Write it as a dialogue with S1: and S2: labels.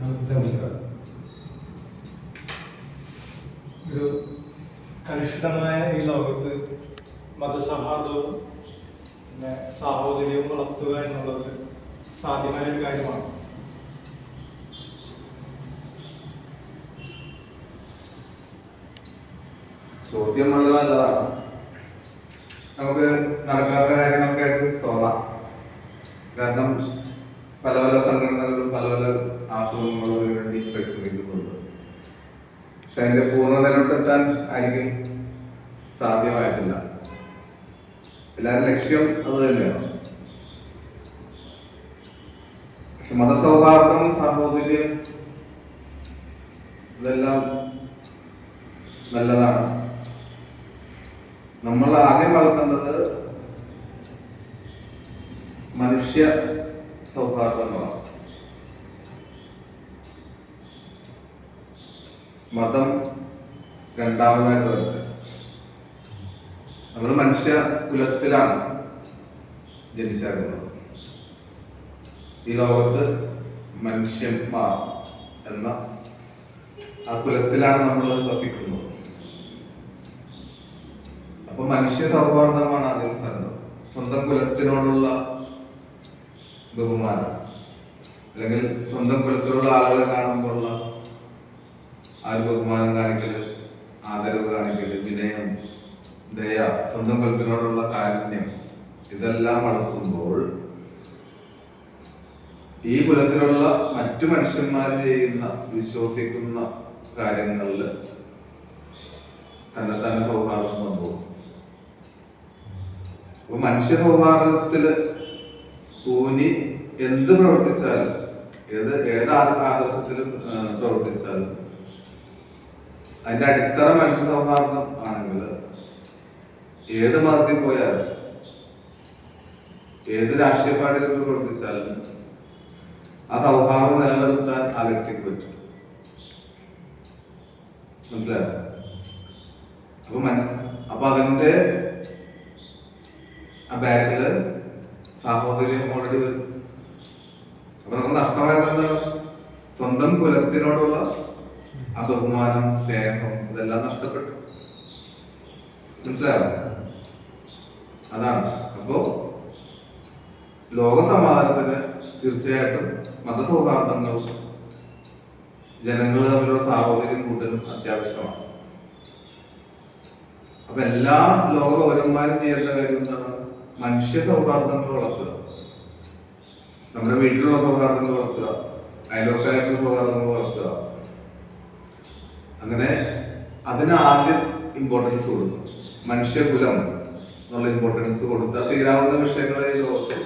S1: നമസ്കാരം. ഒരു കലുഷിതമായ ഈ ലോകത്ത് മതസൗഹാർദ്ദവും പിന്നെ സാഹോദര്യവും വളർത്തുക എന്നുള്ളത് സാധ്യമായ ഒരു കാര്യമാണ്.
S2: ചോദ്യം വളരെ നല്ലതാണ്. നമുക്ക് നടക്കാത്ത കാര്യങ്ങളൊക്കെ ആയിട്ട് തോന്നാം. കാരണം പല പല സംഘടനകളും പല പല ആശ്രമങ്ങളും വേണ്ടി പരിശ്രമിക്കുന്നുണ്ട്. പക്ഷെ അതിന്റെ പൂർണ്ണതയിലോട്ടെത്താൻ ആയിരിക്കും സാധ്യമായിട്ടില്ല. എല്ലാവരും ലക്ഷ്യം അത് തന്നെയാണ്. പക്ഷെ മതസൗഹാർദ്ദം, സാഹോദര്യം ഇതെല്ലാം നല്ലതാണ്. നമ്മൾ ആദ്യം വളർത്തേണ്ടത് മനുഷ്യ സൗഹാർദ്ദങ്ങളാണ്. മതം രണ്ടാമതായിട്ട് വരുന്നത്. നമ്മൾ മനുഷ്യ കുലത്തിലാണ് ജനിച്ചിരുന്നത്. ഈ ലോകത്ത് മനുഷ്യന്മാർ എന്ന ആ കുലത്തിലാണ് നമ്മൾ വസിക്കുന്നത്. അപ്പൊ മനുഷ്യ സൗഹാർദ്ദമാണ് അതിൽ പറഞ്ഞത്. സ്വന്തം കുലത്തിനോടുള്ള ബഹുമാനം, അല്ലെങ്കിൽ സ്വന്തം കുലത്തിലുള്ള ആളുകളെ കാണുമ്പോഴുള്ള ആ ഒരു ബഹുമാനം കാണിക്കല്, ആദരവ് കാണിക്കല്, വിനയം, ദയ, സ്വന്തം കുലത്തിനോടുള്ള കാരുണ്യം, ഇതെല്ലാം വളർത്തുമ്പോൾ ഈ കുലത്തിലുള്ള മറ്റു മനുഷ്യന്മാർ ചെയ്യുന്ന വിശ്വസിക്കുന്ന കാര്യങ്ങളിൽ തന്നെ തന്നെ സൗഹാർദ്ദം കൊണ്ടുപോകും. അപ്പൊ മനുഷ്യ സൗഹാർദ്ദത്തില് ഊന്നി എന്ത് പ്രവർത്തിച്ചാലും, ഏത് ആദർശത്തിലും പ്രവർത്തിച്ചാലും അതിന്റെ അടിത്തറ മനുഷ്യ സൗഹാർദ്ദം ആണെങ്കിൽ ഏത് മതത്തിൽ പോയാലും ഏത് രാഷ്ട്രീയ പാർട്ടിയിലും പ്രവർത്തിച്ചാലും ആ സൗഹാർദ്ദം നിലനിർത്താൻ ആ വ്യക്തിക്ക് പറ്റും. മനസ്സിലായോ? അപ്പൊ അതിന്റെ ആ ബാക്കില് സാഹോദര്യം ഓൾറെഡി വരും. അപ്പൊ നമുക്ക് നഷ്ടമായത് എന്താണ്? സ്വന്തം കുലത്തിനോടുള്ള ആ ബഹുമാനം, സ്നേഹം, ഇതെല്ലാം നഷ്ടപ്പെട്ടു. മനസ്സിലായോ? അതാണ്. അപ്പോ ലോക സമാധാനത്തിന് തീർച്ചയായിട്ടും മതസൗഹാർദ്ദങ്ങളും ജനങ്ങൾ തമ്മിലുള്ള സാഹോദര്യം കൂട്ടലും അത്യാവശ്യമാണ്. അപ്പൊ എല്ലാ ലോക പൗരന്മാരും ചെയ്യേണ്ട കാര്യം എന്താണ്? മനുഷ്യ സൗഹാർദ്ദങ്ങൾ വളർത്തുക. നമ്മുടെ വീട്ടിലുള്ള സൗഹാർദ്ദങ്ങൾ വളർത്തുക, അയൽവക്കായിട്ടുള്ള സൗഹാർദ്ദങ്ങൾ വളർത്തുക. അങ്ങനെ അതിന് ആദ്യം ഇമ്പോർട്ടൻസ് കൊടുക്കും. മനുഷ്യകുലം എന്നുള്ള ഇമ്പോർട്ടൻസ് കൊടുത്താൽ തീരാവുന്ന വിഷയങ്ങളെ ലോകത്ത്